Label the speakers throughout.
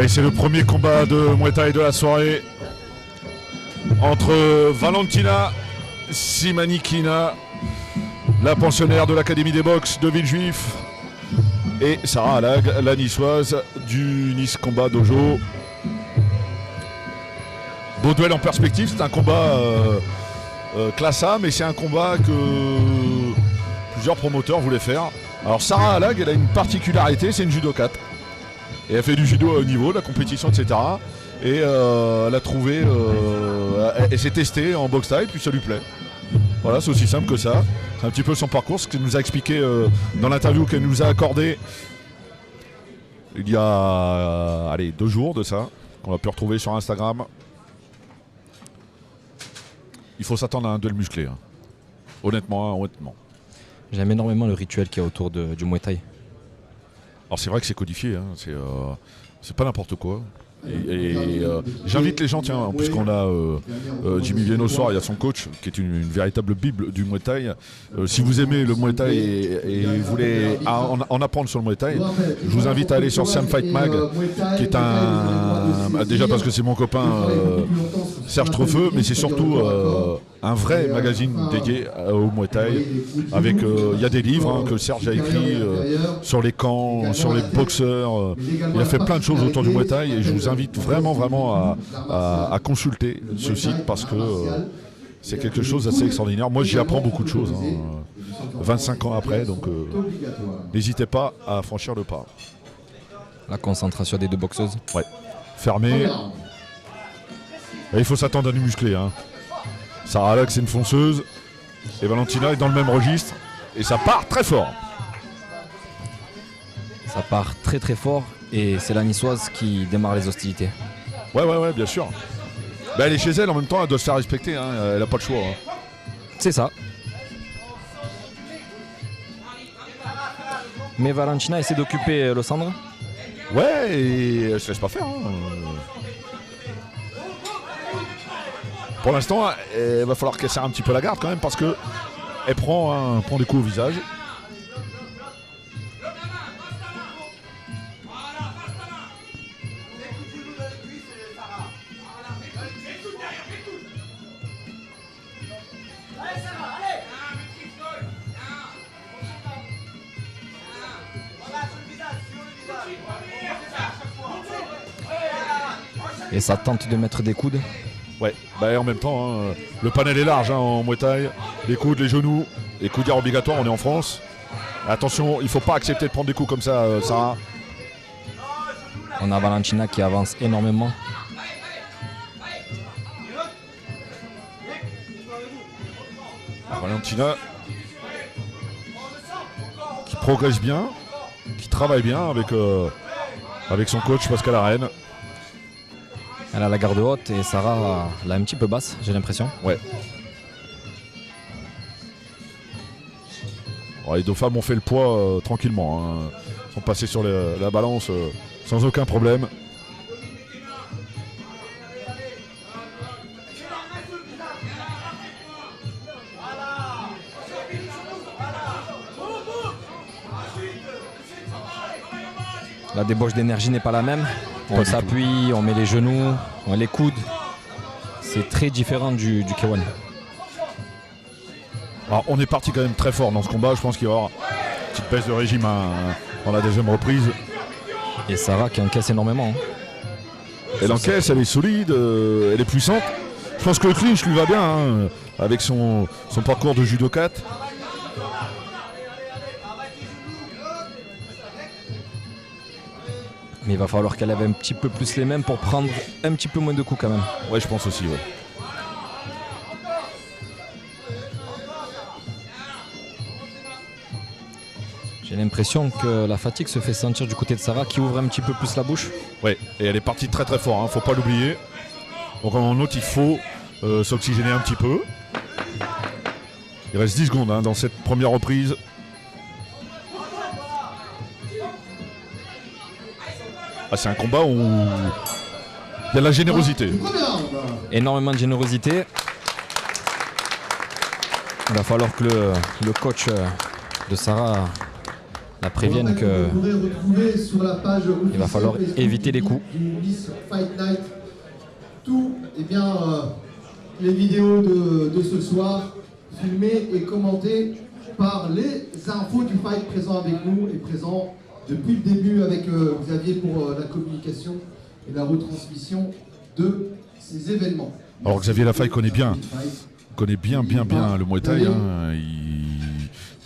Speaker 1: Et c'est le premier combat de Muay Thai de la soirée entre Valentina Simanikina, la pensionnaire de l'Académie des box de Villejuif, et Sarah Alag, la niçoise du Nice Combat Dojo. Beau duel en perspective, c'est un combat classe A, mais c'est un combat que plusieurs promoteurs voulaient faire. Alors Sarah Alag, elle a une particularité, c'est une judokate. Et elle fait du judo à haut niveau, de la compétition, etc. Et elle a trouvé, elle s'est testée en boxe taille, puis ça lui plaît. Voilà, c'est aussi simple que ça. C'est un petit peu son parcours, ce qu'elle nous a expliqué dans l'interview qu'elle nous a accordée il y a 2 jours de ça, qu'on a pu retrouver sur Instagram. Il faut s'attendre à un duel musclé. Hein. Honnêtement.
Speaker 2: J'aime énormément le rituel qu'il y a autour du Muay Thai.
Speaker 1: Alors c'est vrai que c'est codifié, hein. C'est pas n'importe quoi. Et j'invite les gens, tiens, puisqu'on a Jimmy Vienno ce soir, il y a son coach qui est une véritable bible du Muay Thai. Si vous aimez le Muay Thai et vous voulez en apprendre sur le Muay Thai, je vous invite à aller sur Siam Fight Mag, qui est déjà parce que c'est mon copain Serge Trefeux, mais c'est surtout un vrai magazine dédié au Muay Thai. Avec, il y a des livres que Serge a écrits sur les camps, sur les boxeurs. Il a fait plein de choses autour du Muay Thai et je vous invite vraiment à consulter ce site parce que c'est quelque chose d'assez extraordinaire. Moi j'y apprends beaucoup de choses, 25 ans après, donc n'hésitez pas à franchir le pas.
Speaker 2: La concentration des deux boxeuses.
Speaker 1: Ouais, fermé. Et il faut s'attendre à du musclé. Hein. Sarah Alag c'est une fonceuse et Valentina est dans le même registre et ça part très fort.
Speaker 2: Ça part très très fort et c'est la niçoise qui démarre les hostilités.
Speaker 1: Ouais, bien sûr. Ben, elle est chez elle, en même temps elle doit se faire respecter, hein. Elle n'a pas le choix. Hein.
Speaker 2: C'est ça. Mais Valentina essaie d'occuper le centre.
Speaker 1: Ouais, et elle se laisse pas faire. Hein. Pour l'instant, il va falloir qu'elle serre un petit peu la garde quand même parce que elle prend des coups au visage.
Speaker 2: Et ça tente de mettre des coudes.
Speaker 1: Ouais, bah en même temps, hein, le panel est large en Muay Thai. Les coudes, les genoux, les coudières obligatoires, on est en France. Attention, il ne faut pas accepter de prendre des coups comme ça, Sarah.
Speaker 2: On a Valentina qui avance énormément.
Speaker 1: Valentina qui progresse bien, qui travaille bien avec son coach Pascal Arène.
Speaker 2: Elle a la garde haute et Sarah l'a un petit peu basse, j'ai l'impression.
Speaker 1: Ouais. Alors, les deux femmes ont fait le poids tranquillement. Hein. Ils sont passés sur la balance sans aucun problème.
Speaker 2: La débauche d'énergie n'est pas la même. On s'appuie, on met les genoux, on met les coudes. C'est très différent du K1.
Speaker 1: Alors, on est parti quand même très fort dans ce combat. Je pense qu'il va y avoir une petite baisse de régime dans la deuxième reprise.
Speaker 2: Et Sarah qui encaisse énormément. Hein.
Speaker 1: Elle encaisse, elle est solide, elle est puissante. Je pense que le clinch lui va bien hein, avec son parcours de judokate.
Speaker 2: Mais il va falloir qu'elle lève un petit peu plus les mains pour prendre un petit peu moins de coups quand même.
Speaker 1: Ouais, je pense aussi, ouais.
Speaker 2: J'ai l'impression que la fatigue se fait sentir du côté de Sarah qui ouvre un petit peu plus la bouche.
Speaker 1: Ouais, et elle est partie très très fort, hein, faut pas l'oublier. Donc en autre, il faut s'oxygéner un petit peu. Il reste 10 secondes hein, dans cette première reprise. Ah, c'est un combat où il y a de la générosité.
Speaker 2: Énormément de générosité. Il va falloir que le coach de Sarah la préviennent que il va falloir éviter les coups.
Speaker 3: Tout, eh bien, les vidéos de ce soir, filmées et commentées par les infos du fight présents avec nous et présents depuis le début avec Xavier pour la communication et la retransmission de ces événements.
Speaker 1: Alors Xavier Lafaye connaît bien le Muay Thai. Hein.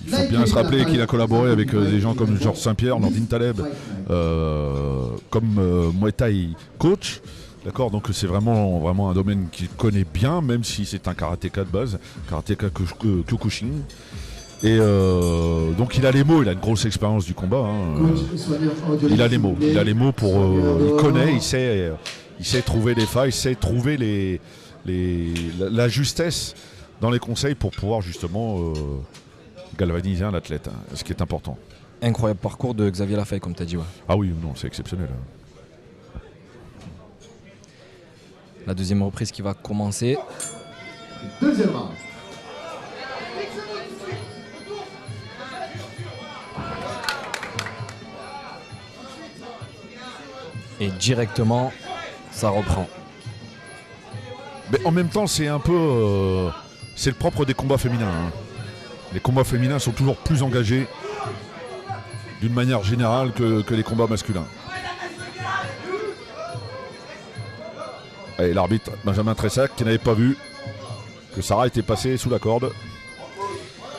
Speaker 1: Il faut bien se rappeler qu'il a collaboré avec des gens comme Georges Saint-Pierre, Nordine Taleb, comme Muay Thai coach. D'accord, donc c'est vraiment un domaine qu'il connaît bien, même si c'est un karatéka de base, karatéka Kyokushin. Et donc il a les mots, il a une grosse expérience du combat. Hein. Il a les mots pour, il connaît, il sait trouver les failles, il sait trouver la justesse dans les conseils pour pouvoir justement galvaniser un athlète, hein, ce qui est important.
Speaker 2: Incroyable parcours de Xavier Lafaye, comme tu as dit. Ouais.
Speaker 1: Ah oui, non, c'est exceptionnel. Hein.
Speaker 2: La deuxième reprise qui va commencer.
Speaker 3: Deuxième round.
Speaker 2: Et directement, ça reprend.
Speaker 1: Mais en même temps, c'est un peu... c'est le propre des combats féminins. Hein. Les combats féminins sont toujours plus engagés d'une manière générale que les combats masculins. Et l'arbitre Benjamin Tressac qui n'avait pas vu que Sarah était passée sous la corde.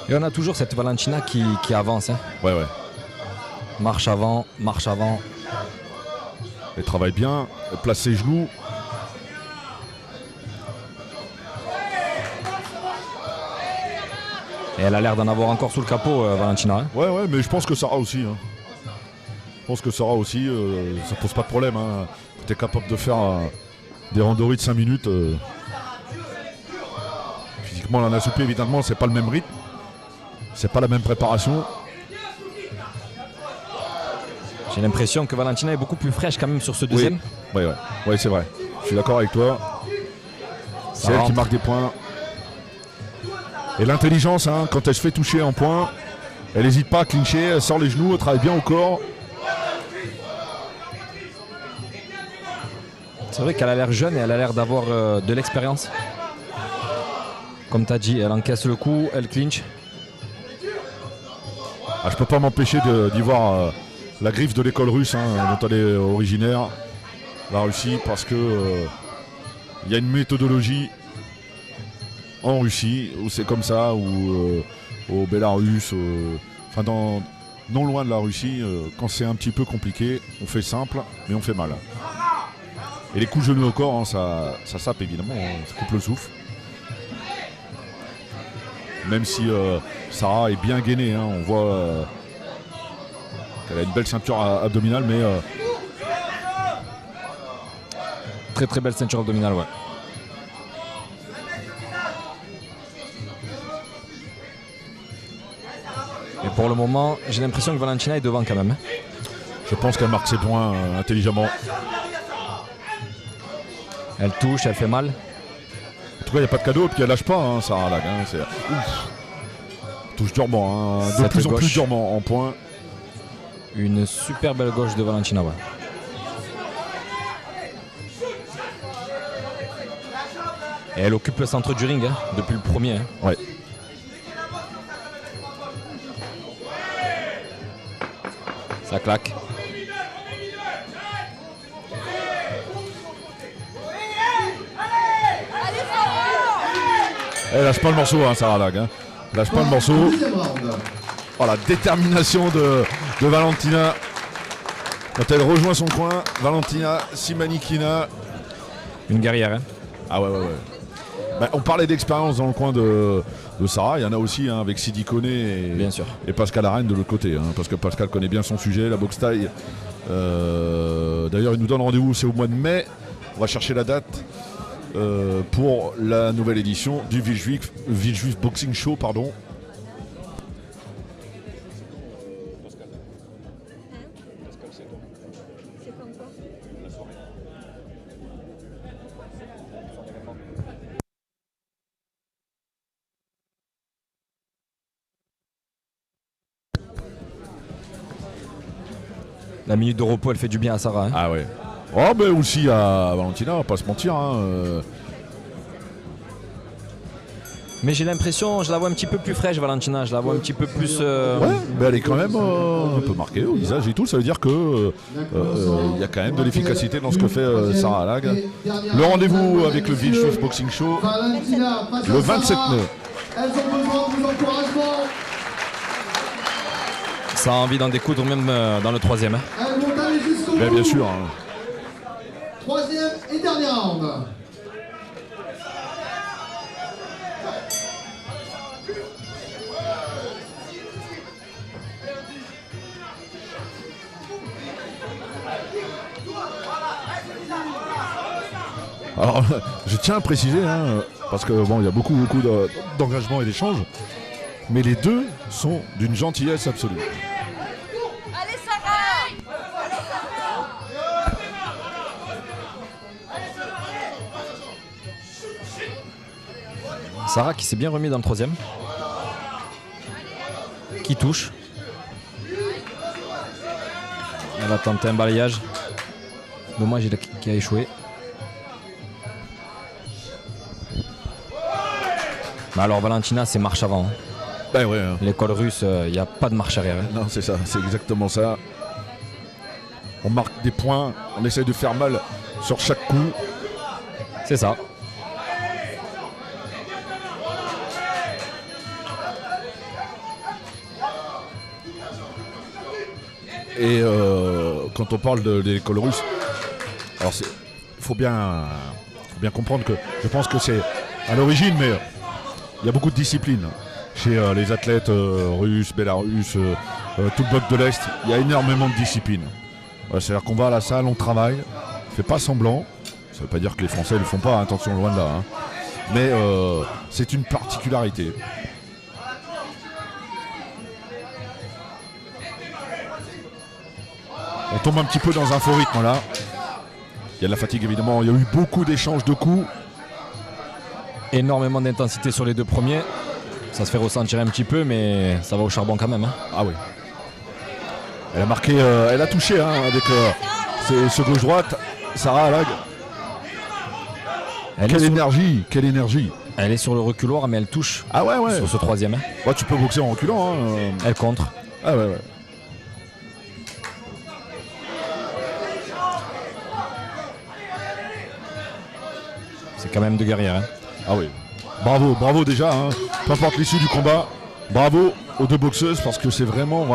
Speaker 2: Et on a toujours cette Valentina qui avance. Hein.
Speaker 1: Ouais.
Speaker 2: Marche avant.
Speaker 1: Elle travaille bien, elle place ses genoux.
Speaker 2: Et elle a l'air d'en avoir encore sous le capot, Valentina. Hein.
Speaker 1: Ouais, mais je pense que Sarah aussi. Hein. Je pense que Sarah aussi, ça pose pas de problème. Hein. Tu es capable de faire des randoris de 5 minutes. Physiquement, l'en assoupli, évidemment, c'est pas le même rythme. C'est pas la même préparation.
Speaker 2: J'ai l'impression que Valentina est beaucoup plus fraîche quand même sur ce deuxième.
Speaker 1: Oui, c'est vrai. Je suis d'accord avec toi. C'est elle qui marque des points. Et l'intelligence, hein, quand elle se fait toucher en point, elle n'hésite pas à clincher, elle sort les genoux, elle travaille bien au corps.
Speaker 2: C'est vrai qu'elle a l'air jeune et elle a l'air d'avoir de l'expérience. Comme tu as dit, elle encaisse le coup, elle clinche.
Speaker 1: Je peux pas m'empêcher d'y voir la griffe de l'école russe, hein, dont elle est originaire, la Russie, parce que y a une méthodologie en Russie où c'est comme ça, ou au Bélarus, non loin de la Russie, quand c'est un petit peu compliqué, on fait simple, mais on fait mal. Et les coups de genoux au corps, hein, ça sape évidemment, hein, ça coupe le souffle. Même si Sarah est bien gainée, hein, on voit qu'elle a une belle ceinture abdominale, mais...
Speaker 2: Très très belle ceinture abdominale, ouais. Et pour le moment, j'ai l'impression que Valentina est devant quand même.
Speaker 1: Je pense qu'elle marque ses points intelligemment.
Speaker 2: Elle touche, elle fait mal.
Speaker 1: En tout cas, il n'y a pas de cadeau, puis elle lâche pas, hein, Sarah Lag. Hein, touche durement, hein, de plus en plus durement en point.
Speaker 2: Une super belle gauche de Valentina, ouais. Et elle occupe le centre du ring, hein, depuis le premier. Hein.
Speaker 1: Ouais.
Speaker 2: Ça claque.
Speaker 1: Elle lâche pas le morceau, hein, Sarah Lag. Hein. Lâche pas le morceau. Oh, la détermination de Valentina. Quand elle rejoint son coin, Valentina Simanikina.
Speaker 2: Une guerrière. Hein.
Speaker 1: Ah ouais. Bah, on parlait d'expérience dans le coin de Sarah. Il y en a aussi, hein, avec Sidi Koné et Pascal Arène de l'autre côté. Hein, parce que Pascal connaît bien son sujet, la boxe taille. D'ailleurs, il nous donne rendez-vous, c'est au mois de mai. On va chercher la date pour la nouvelle édition du Villejuif Boxing Show, pardon.
Speaker 2: La minute de repos, elle fait du bien à Sarah. Hein.
Speaker 1: Ah ouais. Oh, mais aussi à Valentina, on va pas se mentir. Hein,
Speaker 2: Mais j'ai l'impression, je la vois un petit peu plus fraîche, Valentina. Je la vois un petit peu plus.
Speaker 1: Ouais, mais elle est quand même un peu marquée au visage et tout. Ça veut dire que y a quand même de l'efficacité dans ce que fait Sarah Alag. Le rendez-vous avec le Villefeuille Boxing Show le 27 mai.
Speaker 3: Elles ont besoin de vos encouragements.
Speaker 2: Ça a envie d'en découdre même dans le 3e. Hein.
Speaker 3: Elles vont aller jusqu'au bout.
Speaker 1: Bien sûr. Hein.
Speaker 3: 3e et dernier round.
Speaker 1: Alors, je tiens à préciser, hein, parce que bon, il y a beaucoup d'engagement et d'échanges, mais les deux sont d'une gentillesse absolue.
Speaker 4: Allez Sarah!
Speaker 2: Sarah qui s'est bien remis dans le 3e. Qui touche. Elle a tenté un balayage. Dommage, il a échoué. Mais alors Valentina, c'est marche avant. Hein.
Speaker 1: Ben ouais. Hein.
Speaker 2: L'école russe, il n'y a pas de marche arrière. Hein.
Speaker 1: Non, c'est ça, c'est exactement ça. On marque des points, on essaye de faire mal sur chaque coup.
Speaker 2: C'est ça.
Speaker 1: Et quand on parle de l'école russe, alors faut bien comprendre que je pense que c'est à l'origine, mais il y a beaucoup de disciplines chez les athlètes russes, bélarusses, tout le bloc de l'Est. Il y a énormément de disciplines. C'est-à-dire qu'on va à la salle, on travaille, on fait pas semblant. Ça veut pas dire que les Français ne le font pas, hein, attention, loin de là. Hein. Mais c'est une particularité. On tombe un petit peu dans un faux rythme là. Il y a de la fatigue évidemment, il y a eu beaucoup d'échanges de coups.
Speaker 2: Énormément d'intensité sur les deux premiers. Ça se fait ressentir un petit peu, mais ça va au charbon quand même. Hein.
Speaker 1: Ah oui. Elle a marqué, elle a touché hein, avec ce gauche-droite. Sarah Alag. Quelle énergie.
Speaker 2: Elle est sur le reculoir, mais elle touche sur ce 3e. Hein.
Speaker 1: Ouais, tu peux boxer en reculant. Hein.
Speaker 2: Elle contre.
Speaker 1: Ah ouais.
Speaker 2: C'est quand même de guerrière. Hein.
Speaker 1: Ah oui. Bravo déjà. Hein. Peu importe l'issue du combat. Bravo aux deux boxeuses parce que c'est vraiment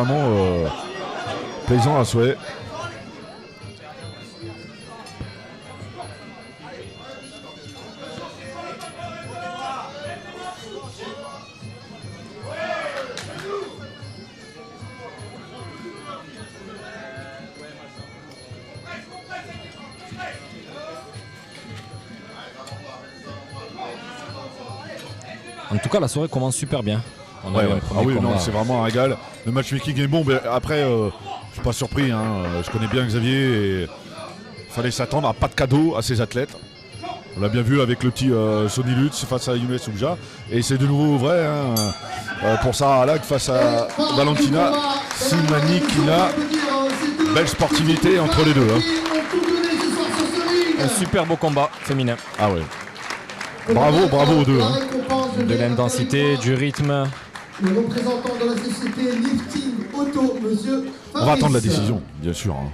Speaker 1: plaisant à souhait.
Speaker 2: En tout cas, la soirée commence super bien.
Speaker 1: C'est vraiment un régal. Le matchmaking est bon. Mais après, je suis pas surpris. Hein. Je connais bien Xavier et il fallait s'attendre à pas de cadeau à ses athlètes. On l'a bien vu avec le petit Sonny Lutz face à Younes Oubja. Et c'est de nouveau vrai hein, pour Sarah Alag face à Valentina Simanikina. Belle sportivité entre les deux. Hein.
Speaker 2: Un super beau combat féminin.
Speaker 1: Ah ouais. Bravo aux deux. Hein.
Speaker 2: De l'intensité, du rythme.
Speaker 3: Le représentant de la société Lifting Auto, monsieur Fabrice.
Speaker 1: On va attendre la décision, bien sûr. Hein.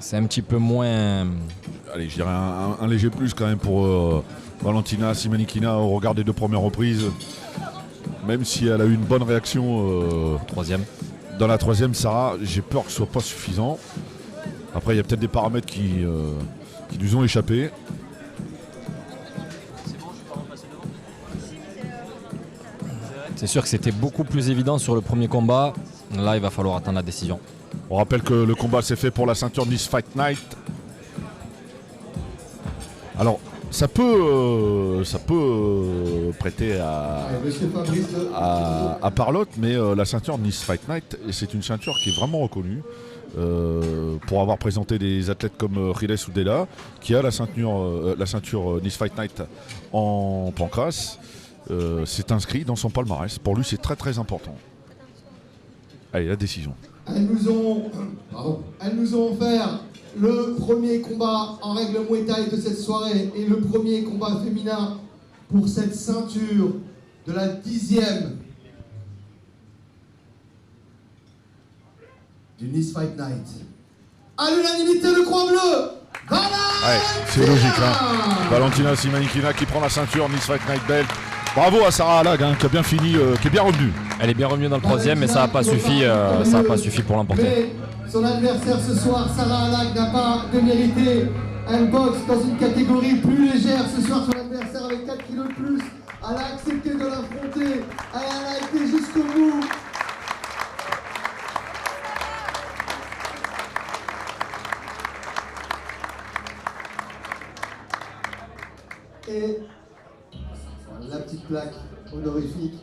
Speaker 2: C'est un petit peu moins...
Speaker 1: Allez, je dirais un léger plus quand même pour Valentina Simanikina au regard des deux premières reprises. Même si elle a eu une bonne réaction
Speaker 2: 3e.
Speaker 1: Dans la 3e, Sarah, j'ai peur que ce soit pas suffisant. Après, il y a peut-être des paramètres qui nous ont échappé.
Speaker 2: C'est sûr que c'était beaucoup plus évident sur le premier combat. Là, il va falloir attendre la décision.
Speaker 1: On rappelle que le combat s'est fait pour la ceinture Nice Fight Night. Alors, ça peut prêter à parlotte, mais la ceinture Nice Fight Night, c'est une ceinture qui est vraiment reconnue pour avoir présenté des athlètes comme Riles Oudela, qui a la ceinture Nice Fight Night en pancrace. C'est inscrit dans son palmarès. Pour lui, c'est très très important. Allez, la décision.
Speaker 3: Elles nous ont offert le premier combat en règle Muay Thai de cette soirée et le premier combat féminin pour cette ceinture de la 10e du Nice Fight Night. À l'unanimité, le croix bleu,
Speaker 1: Ouais, c'est logique. Hein. Valentina Simanikina qui prend la ceinture Nice Fight Night Belt. Bravo à Sarah Alag hein, qui a bien fini, qui est bien revenue.
Speaker 2: Elle est bien revenue dans le troisième, mais ça n'a pas suffi pour l'emporter.
Speaker 3: Mais son adversaire ce soir, Sarah Alag, n'a pas démérité. Elle boxe dans une catégorie plus légère. Ce soir, son adversaire avec 4 kilos de plus. Elle a accepté de l'affronter. Elle a été jusqu'au bout. Et la petite plaque honorifique